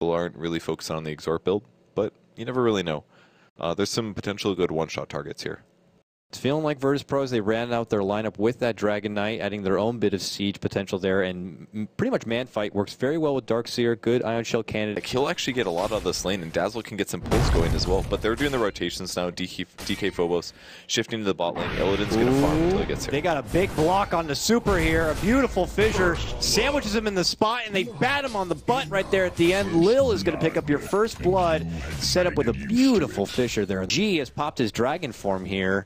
People aren't really focusing on the exort build, but you never really know. There's some potential good one-shot targets here. It's feeling like Virtus Pros, they ran out their lineup with that Dragon Knight, adding their own bit of siege potential there, and pretty much man fight works very well with Darkseer, good Ion Shell candidate. Like, he'll actually get a lot out of this lane, and Dazzle can get some pulls going as well, but they're doing the rotations now. DK Phobos shifting to the bot lane. Illidan's going to farm until he gets here. They got a big block on the Super here, a beautiful fissure, sandwiches him in the spot, and they bat him on the butt right there at the end. Lil is going to pick up your first blood, set up with a beautiful fissure there. G has popped his dragon form here.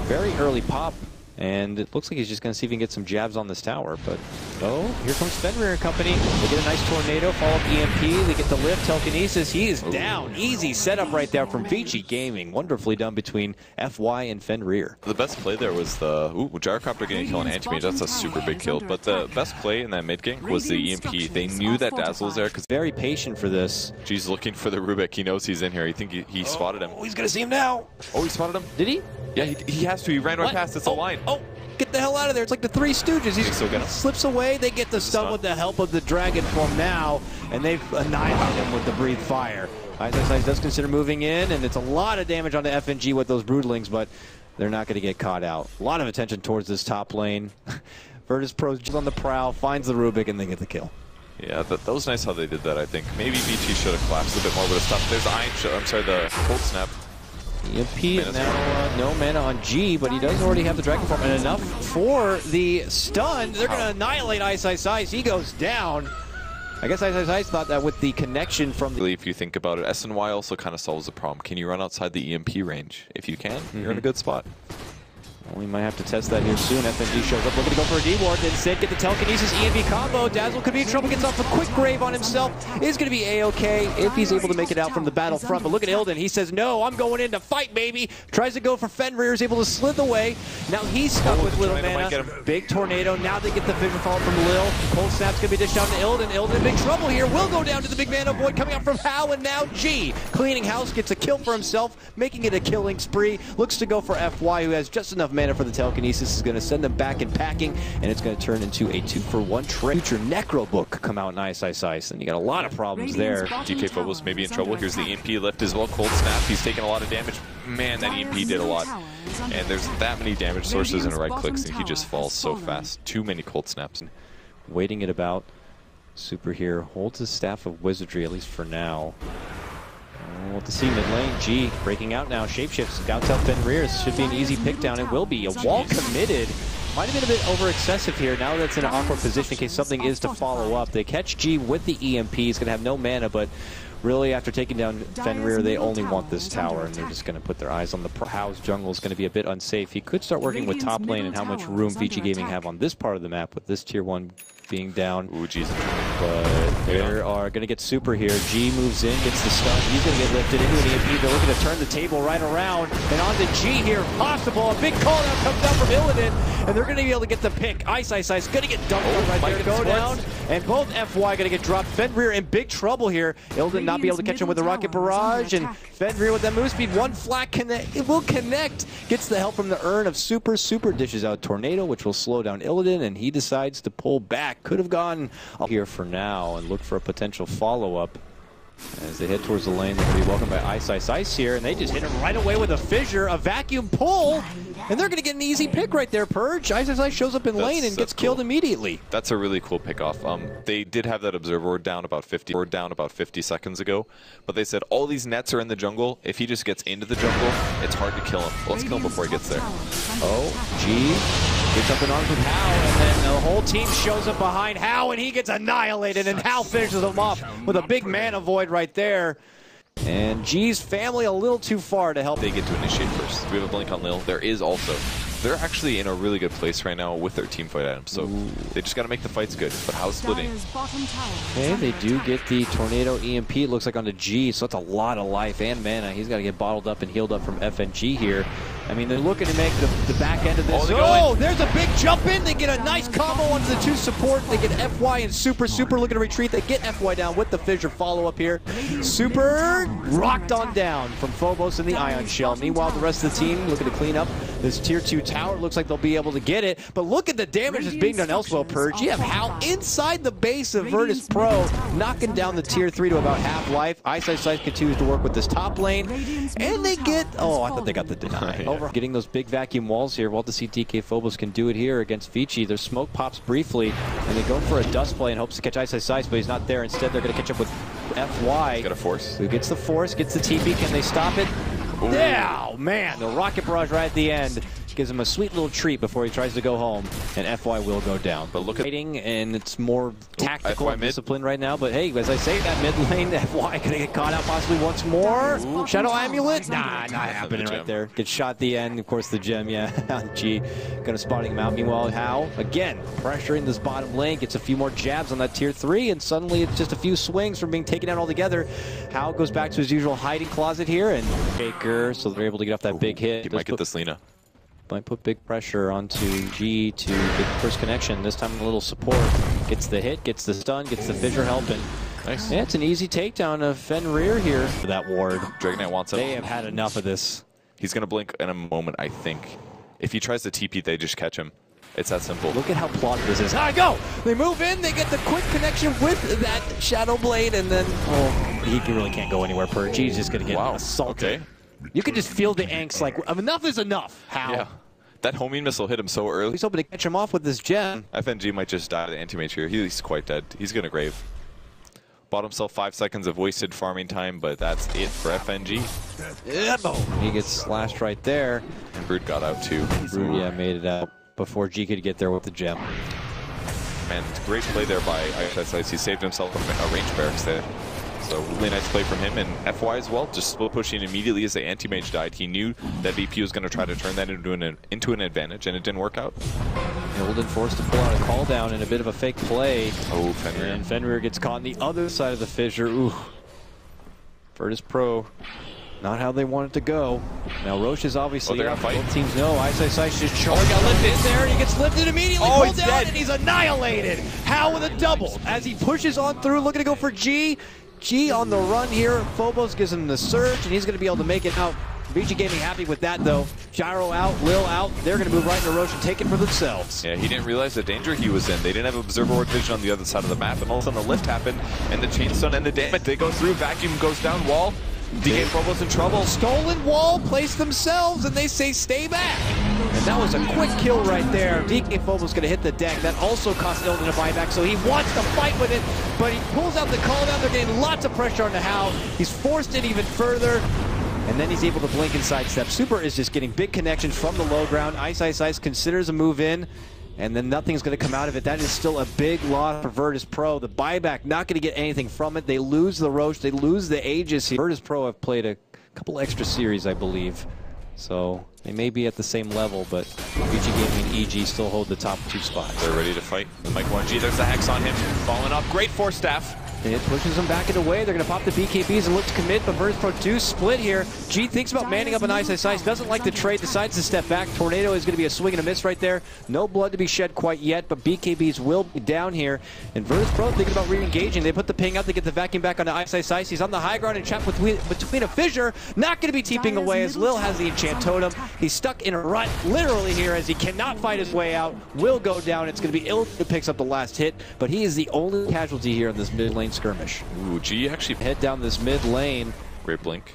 Very early pop, and it looks like he's just going to see if he can get some jabs on this tower. But, oh, here comes Fenrir and company. They get a nice tornado, follow up EMP, they get the lift, telekinesis. He is down. Easy setup right there from Vici Gaming. Wonderfully done between FY and Fenrir. The best play there was the, Gyrocopter getting a kill on Anti-Mage. That's a super big kill. But the best play in that mid gank was the EMP. They knew that Dazzle was there because very patient for this. G's looking for the Rubik. He knows he's in here. I think he spotted him. Oh, he's going to see him now. Oh, he spotted him? Did he? Yeah, he has to. He ran right past. It's a line. Oh, get the hell out of there. It's like the Three Stooges. He slips away. They get the stun with the help of the Dragon form now, and they've annihilated him with the Breathe Fire. Ice does consider moving in, and it's a lot of damage onto FNG with those Broodlings, but they're not going to get caught out. A lot of attention towards this top lane. Virtus Pros on the prowl, finds the Rubik, and they get the kill. Yeah, that was nice how they did that, I think. Maybe VT should have collapsed a bit more, but it's tough. There's the Cold Snap. EMP is now no mana on G, but he does already have the Dragon Form, and enough for the stun. They're going to annihilate Ice. He goes down. I guess Ice thought that with the connection from the... If you think about it, SNY also kind of solves the problem. Can you run outside the EMP range? If you can, you're in a good spot. Well, we might have to test that here soon. FNG shows up looking to go for a D-Ward. Instead, get the telekinesis EMP combo. Dazzle could be in trouble. Gets off a quick grave on himself. Is going to be A-OK if he's able to make it out from the battlefront. But look at Illidan. He says, no, I'm going in to fight, baby. Tries to go for Fenrir. Is able to slither away. Now he's stuck with little mana. Big tornado. Now they get the vision fall from Lil. Cold Snap's going to be dished down to Illidan. Illidan in big trouble here. Will go down to the big mana void coming out from Hal, and now G. Cleaning house, gets a kill for himself, making it a killing spree. Looks to go for FY, who has just enough mana for the telekinesis. Is going to send them back in packing, and it's going to turn into a 2-for-1 trade. Future Necro book come out in Ice, and you got a lot of problems there. DK Phobos may be in trouble. Here's the EMP lift as well. Cold Snap. He's taking a lot of damage. Man, that EMP did a lot. And there's that many damage sources and right clicks, and he just falls so fast. Too many Cold Snaps. Waiting it about. Super here holds his Staff of Wizardry, at least for now. We'll have to see mid lane. G breaking out now. Shapeshifts. Scouts out Fenrir. This should be an easy pick down. It will be. A wall committed. Might have been a bit over excessive here. Now that's in an awkward position in case something is to follow up. They catch G with the EMP. He's going to have no mana, but really after taking down Fenrir, they only want this tower, and they're just going to put their eyes on the house. Jungle is going to be a bit unsafe. He could start working with top lane and how much room Vici Gaming have on this part of the map with this tier 1 being down. Ooh, Jesus. But they are going to get super here. G moves in, gets the stun. He's going to get lifted into an EMP. They're looking to turn the table right around. And on to G here, if possible. A big call out comes down from Illidan, and they're going to be able to get the pick. Ice going to get dunked on right there. Go down. And both FY going to get dropped. Fenrir in big trouble here. Illidan not be able to catch him with the rocket barrage. And Fenrir with that move speed. One flat connect. It will connect. Gets the help from the urn of super dishes out Tornado, which will slow down Illidan, and he decides to pull back. Could have gone here for now and look for a potential follow-up. As they head towards the lane, they're going to be welcomed by Ice here, and they just hit him right away with a fissure, a vacuum pull, and they're going to get an easy pick right there, Purge. Ice shows up in lane and gets killed immediately. That's a really cool pick-off. They did have that observer down about 50 seconds ago, but they said all these nets are in the jungle. If he just gets into the jungle, it's hard to kill him. Let's kill him before he gets there. Oh, G gets up in arms with Hal, and then the whole team shows up behind Hal, and he gets annihilated, and Hal finishes him off with a big mana void right there. And G's family a little too far to help. They get to initiate first. We have a blink on Lil. There is also. They're actually in a really good place right now with their team fight items, so they just got to make the fights good. But how's splitting? Okay, they do get the Tornado EMP, it looks like onto G, so that's a lot of life and mana. He's got to get bottled up and healed up from FNG here. I mean, they're looking to make the back end of this. Oh, there's a big jump in. They get a nice combo onto the 2 support. They get FY and Super looking to retreat. They get FY down with the fissure follow-up here. Super rocked on down from Phobos and the Ion Shell. Meanwhile, the rest of the team looking to clean up this tier 2 tower. Looks like they'll be able to get it, but look at the damage that's being done elsewhere. Purge, you have Hal inside the base of Virtus Pro, knocking down the tier 3 to about half life. TI5 continues to work with this top lane, and they get, oh, I thought they got the deny. Over getting those big vacuum walls here. We'll have to see DK Phobos can do it here against Vici. Their smoke pops briefly, and they go for a dust play in hopes to catch TI5, but he's not there. Instead, they're going to catch up with FY. Got a force. Who gets the force, gets the TP. Can they stop it? Ooh. Yeah, oh, man, the rocket barrage right at the end gives him a sweet little treat before he tries to go home, and FY will go down. But look at fighting, and it's more tactical and mid. disciplined right now. But hey, as I say, that mid lane, FY gonna get caught out possibly once more. Ooh. Shadow Amulet? Nah, not happening right there. Gets shot at the end. Of course, the gem, yeah. G gonna spotting him out. Meanwhile, Hal, again, pressuring this bottom lane, gets a few more jabs on that tier 3, and suddenly it's just a few swings from being taken out altogether. Hal goes back to his usual hiding closet here, and Baker, so they're able to get off that big hit. He might get this Lina. Might put big pressure onto G to get the first connection. This time a little support. Gets the hit, gets the stun, gets the fissure help, and nice. Yeah, it's an easy takedown of Fenrir here for that ward. Dragon Knight wants it. They have had enough of this. He's going to blink in a moment, I think. If he tries to TP, they just catch him. It's that simple. Look at how plausible this is. Go! They move in, they get the quick connection with that Shadow Blade, and then, well, he really can't go anywhere. Purge. He's just going to get assaulted. Okay. You can just feel the angst, like, enough is enough, Hal. Yeah. That homing missile hit him so early. He's hoping to catch him off with this gem. FNG might just die to anti-mage here. He's quite dead. He's going to grave. Bought himself 5 seconds of wasted farming time, but that's it for FNG. Yeah, boom. He gets slashed right there. And Brood got out too. Brood, yeah, made it out before G could get there with the gem. And great play there by TI5. He saved himself a range barracks there. So really nice play from him, and FY as well, just split pushing immediately as the anti-mage died. He knew that VP was going to try to turn that into an advantage, and it didn't work out. Golden forced to pull out a call down in a bit of a fake play. Oh, Fenrir. And Fenrir gets caught on the other side of the fissure. Ooh. Virtus Pro, not how they want it to go. Now Roche is obviously they're gonna fight. Both teams know. ISIS just charged. Got lifted in there, and he gets lifted immediately. Oh, pulled he's down, dead. and he's annihilated. Hal with a double as he pushes on through, looking to go for G. G on the run here. Phobos gives him the surge, and he's going to be able to make it out. VG Gaming happy with that, though. Gyro out, Lil out. They're going to move right into Roche and take it for themselves. Yeah, he didn't realize the danger he was in. They didn't have Observer Ward vision on the other side of the map, and all of a sudden the lift happened, and the chain stun and the damage. They go through, vacuum goes down, wall. DK Phobos in trouble. Stolen wall, place themselves, and they say stay back. And that was a quick kill right there. DK Phobos going to hit the deck. That also cost Ilden a buyback, so he wants to fight with it, but he pulls out the call down. They're getting lots of pressure on the Hal. He's forced it even further, and then he's able to blink and sidestep. Super is just getting big connections from the low ground. Ice considers a move in, and then nothing's going to come out of it. That is still a big loss for Virtus Pro. The buyback, not going to get anything from it. They lose the Roche. They lose the Aegis here. Virtus Pro have played a couple extra series, I believe. So they may be at the same level, but VG Gaming and EG still hold the top 2 spots. They're ready to fight. The Mike 1G, there's the Hex on him. Falling up. Great force staff. It pushes them back and away. They're going to pop the BKBs and look to commit, but Virtus Pro do split here. G thinks about manning up an Ice, doesn't like the trade, decides to step back. Tornado is going to be a swing and a miss right there. No blood to be shed quite yet, but BKBs will be down here. And Virtus Pro thinking about re-engaging. They put the ping out, they get the vacuum back onto Ice. He's on the high ground and trapped between a fissure. Not going to be TPing away as Lil has the enchant totem. He's stuck in a rut, literally here, as he cannot fight his way out. Will go down. It's going to be Ill who picks up the last hit, but he is the only casualty here in this mid lane skirmish. Ooh, G actually Head down this mid lane. great blink.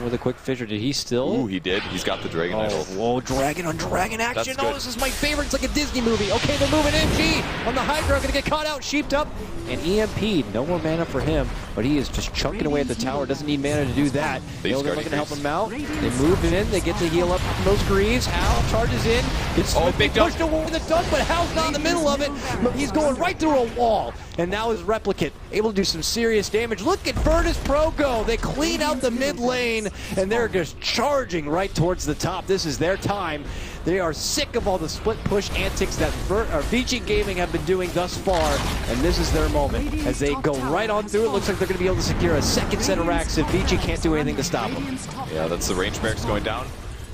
With a quick fissure. Did he still? Ooh, he did. He's got the Dragon Idol. Whoa, dragon on dragon action. That's Oh, good. this is my favorite. It's like a Disney movie. Okay, they're moving in. G on the high ground. Going to get caught out, sheeped up, and EMP'd. No more mana for him, but he is just chunking away at the tower. Doesn't need mana to do that. They're looking to help him out. They move in. They get to heal up from those greaves. Hal charges in. Gets big dunk. pushed away the dunk, but Hal's not in the middle of it. But he's going right through a wall. And now his replicant able to do some serious damage. Look at Virtus Pro go. They clean out the mid lane, and they're just charging right towards the top. This is their time. They are sick of all the split push antics that VG Gaming have been doing thus far, and this is their moment. As they go right on through, it looks like they're going to be able to secure a second set of racks if VG can't do anything to stop them. Yeah, that's the range barracks going down.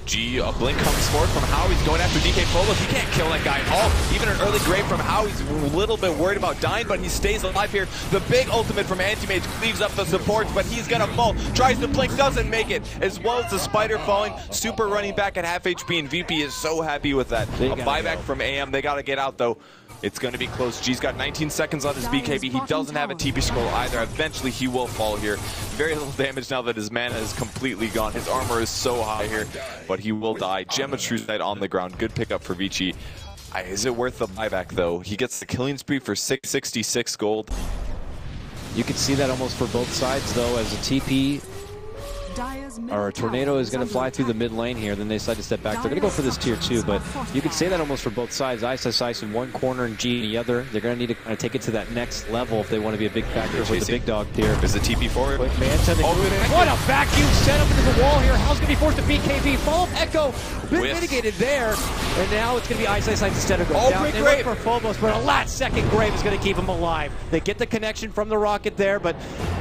G, a blink comes forward from How. He's going after DK Phobos. He can't kill that guy at all. Even an early grave from How. He's a little bit worried about dying, but he stays alive here. The big ultimate from Anti-Mage cleaves up the supports, but he's gonna fall. Tries to blink, doesn't make it. As well as the spider falling. Super running back at half HP, and VP is so happy with that. A buyback from AM. They gotta get out though. It's going to be close. G's got 19 seconds on his BKB. He doesn't have a TP scroll either. Eventually, he will fall here. Very little damage now that his mana is completely gone. His armor is so high here, but he will die. Gem of True Sight on the ground. Good pickup for Vici. Is it worth the buyback, though? He gets the killing spree for 666 gold. You can see that almost for both sides, though, as a TP or a tornado is going to fly through the mid lane here. Then they decide to step back. They're going to go for this tier 2, but you can say that almost for both sides. Ice in one corner and G in the other. They're going to need to kind of take it to that next level if they want to be a big factor with the big dog tier. Is the TP forward? Quick Manta, what a vacuum setup into the wall here. How's going to be forced to BKB? Follow Echo. Been mitigated there. And now it's going to be Ice instead of going down. They look for Phobos, but a last second grave is going to keep him alive. They get the connection from the rocket there, but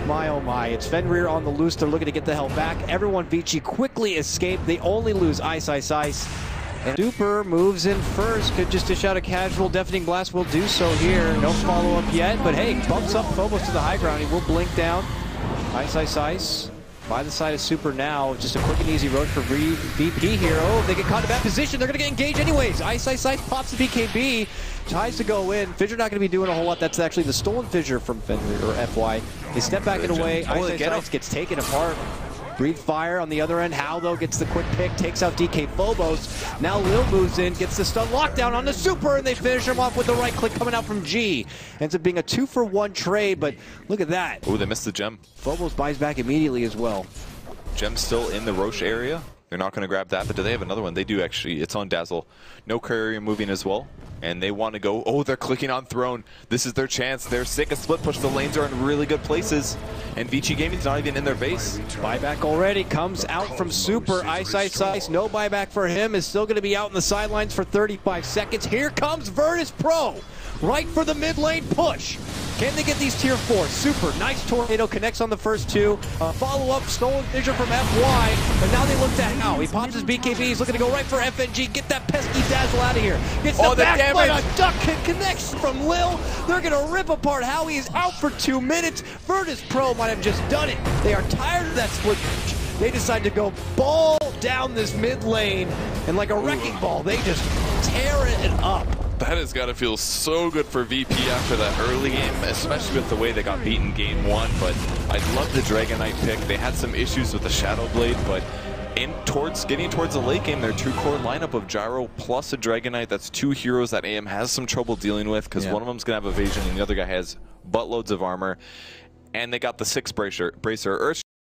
my oh my. It's Fenrir on the loose. They're looking to get the hell back. Everyone, Vici quickly escape. They only lose Ice. And Super moves in first. Could just dish out a casual deafening blast. Will do so here. No follow-up yet, but hey, bumps up Phobos to the high ground. He will blink down. Ice. By the side of Super now. Just a quick and easy road for VP here. Oh, they get caught in a bad position. They're going to get engaged anyways. Ice pops the BKB. Tries to go in. Fissure not going to be doing a whole lot. That's actually the stolen Fissure from Fenrir, or FY. They step back and away. Ice gets taken apart. Breathe fire on the other end. How, though, gets the quick pick, takes out DK Phobos. Now Lil moves in, gets the stun lockdown on the Super, and they finish him off with the right click coming out from G. Ends up being a 2-for-1 trade, but look at that. Oh, they missed the gem. Phobos buys back immediately as well. Gem's still in the Roche area. They're not going to grab that, but do they have another one? They do, actually. It's on Dazzle. No courier moving as well. And they want to go. Oh, they're clicking on Throne. This is their chance. They're sick of split push. The lanes are in really good places. And Vici Gaming's not even in their base. Buyback already comes out from Super. Ice. No buyback for him. Is still going to be out in the sidelines for 35 seconds. Here comes Virtus Pro. Right for the mid lane push. Can they get these tier 4? Super. Nice tornado. Connects on the first two. Follow-up. Stolen Fissure from FY. And now they look to How. He pops his BKB. He's looking to go right for FNG. Get that pesky Dazzle out of here. Gets the back, but a duck connects from Lil. They're going to rip apart How. He is out for 2 minutes. Virtus Pro might have just done it. They are tired of that split push. They decide to go ball down this mid lane. And like a wrecking ball, they just tear it up. That has got to feel so good for VP after that early game, especially with the way they got beaten game 1. But I love the Dragon Knight pick. They had some issues with the Shadow Blade, but getting towards the late game, their 2-core lineup of Gyro plus a Dragon Knight, that's 2 heroes that AM has some trouble dealing with, because one of them's going to have evasion and the other guy has buttloads of armor. And they got the 6 bracer. Earth